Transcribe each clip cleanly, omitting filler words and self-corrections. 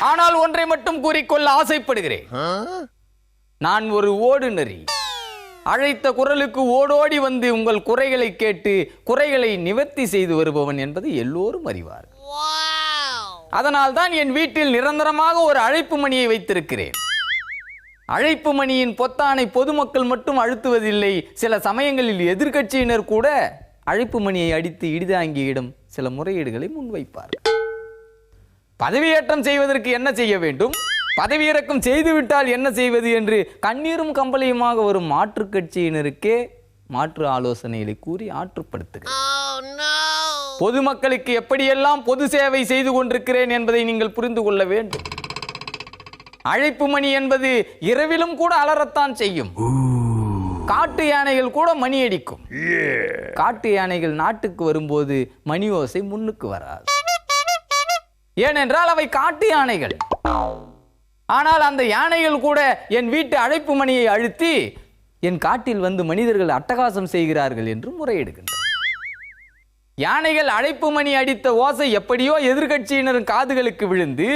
ஆனால் ஒன்றை மட்டும் கூறிக்கொள்ள ஆசைப்படுகிறேன். நான் ஒரு ஓடுநரி. அழைத்த குரலுக்கு ஓடோடி வந்து உங்கள் குறைகளை கேட்டு குறைகளை நிவர்த்தி செய்து வருபவன் என்பது எல்லோரும் அறிவார். அதனால் தான் என் வீட்டில் நிரந்தரமாக ஒரு அழைப்பு மணியை வைத்திருக்கிறேன். அழைப்பு மணியின் பொத்தானை பொதுமக்கள் மட்டும் அழுத்துவதில்லை, சில சமயங்களில் எதிர்க்கட்சியினர் கூட அழைப்பு மணியை அடித்து இடிதாங்கியிடம் சில முறையீடுகளை முன்வைப்பார். பதவியேற்றம் செய்வதற்கு என்ன செய்ய வேண்டும், பதவியிறக்கம் செய்துவிட்டால் என்ன செய்வது என்று கண்ணீரும் கம்பளையுமாக வரும் மாற்றுக் கட்சியினருக்கே மாற்று ஆலோசனைகளை கூறி ஆற்றுப்படுத்துகிறேன். பொதுமக்களுக்கு எப்படியெல்லாம் பொது சேவை செய்து கொண்டிருக்கிறேன் என்பதை நீங்கள் புரிந்து கொள்ள வேண்டும். அழைப்பு மணி என்பது இரவிலும் கூட அலறத்தான் செய்யும். காட்டு யானைகள் கூட மணி அடிக்கும். காட்டு யானைகள் நாட்டுக்கு வரும்போது மணி ஓசை முன்னுக்கு வராது. ஏனென்றால் அவை காட்டு யானைகள். ஆனால் அந்த யானைகள் கூட என் வீட்டு அழைப்பு மணியை அழுத்தி என் காட்டில் வந்து மனிதர்கள் அட்டகாசம் செய்கிறார்கள் என்று முறையிடுகின்றனர். யானைகள் அழைப்பு மணி அடித்த ஓசை எப்படியோ எதிர்க்கட்சியினரின் காதுகளுக்கு விழுந்து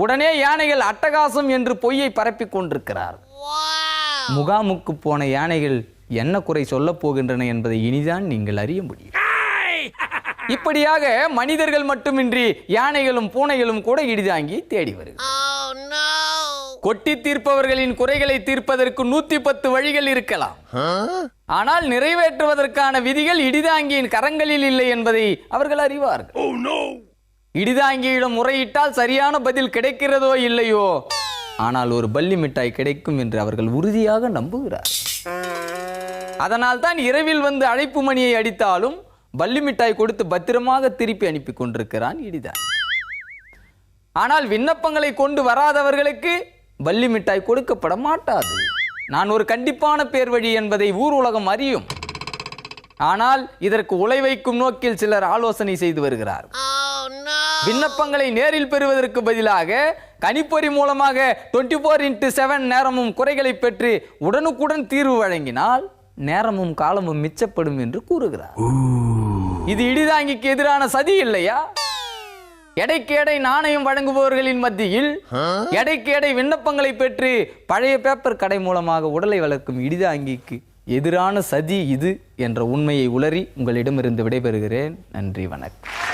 உடனே யானைகள் அட்டகாசம் என்று பொய்யை பரப்பிக் கொண்டிருக்கிறார். முகாமுக்கு போன யானைகள் என்ன குறை சொல்லப் போகின்றன என்பதை இனிதான் நீங்கள் அறிய முடியும். இப்படியாக மனிதர்கள் மட்டுமின்றி யானைகளும் பூனைகளும் கூட இடிதாங்கி தேடி வருகிறது. கொட்டி தீர்ப்பவர்களின் குறைகளை தீர்ப்பதற்கு 110 வழிகள் இருக்கலாம். ஆனால் நிறைவேற்றுவதற்கான விதிகள் இடிதாங்கியின் கரங்களில் இல்லை என்பதை அவர்கள் அறிவார்கள். இடிதாங்கியிடம் முறையிட்டால் சரியான பதில் கிடைக்கிறதோ இல்லையோ, ஆனால் ஒரு பல்லி மிட்டாய் கிடைக்கும் என்று அவர்கள் உறுதியாக நம்புகிறார். அதனால் தான் இரவில் வந்து அழைப்பு மணியை அடித்தாலும் பல்லி மிட்டாய் கொடுத்து பத்திரமாக திருப்பி அனுப்பி கொண்டிருக்கிறான் இடிதாங்கி. ஆனால் விண்ணப்பங்களை கொண்டு வராதவர்களுக்கு பல்லி மிட்டாய் கொடுக்கப்பட மாட்டாது. நான் ஒரு கண்டிப்பான பேர் வழி என்பதை ஊர் உலகம் அறியும். ஆனால் இதற்கு உலை வைக்கும் நோக்கில் சிலர் ஆலோசனை செய்து வருகிறார். விண்ணப்பங்களை நேரில் பெறுவதற்கு பதிலாக கணிப்பொறி மூலமாக 24x7 நேரமும் குறைகளை பெற்று உடனுக்குடன் தீர்வு வழங்கினால் நேரமும் காலமும் மிச்சப்படும் என்று கூறுகிறார். இது இடிதாங்கிக்கு எதிரான சதி இல்லையா? எடைக்கு எடை நாணயம் வழங்குபவர்களின் மத்தியில் எடைக்கு எடை விண்ணப்பங்களை பெற்று பழைய பேப்பர் கடை மூலமாக உடலை வளர்க்கும் இடிதாங்கிக்கு எதிரான சதி இது என்ற உண்மையை உளறி உங்களிடமிருந்து விடைபெறுகிறேன். நன்றி, வணக்கம்.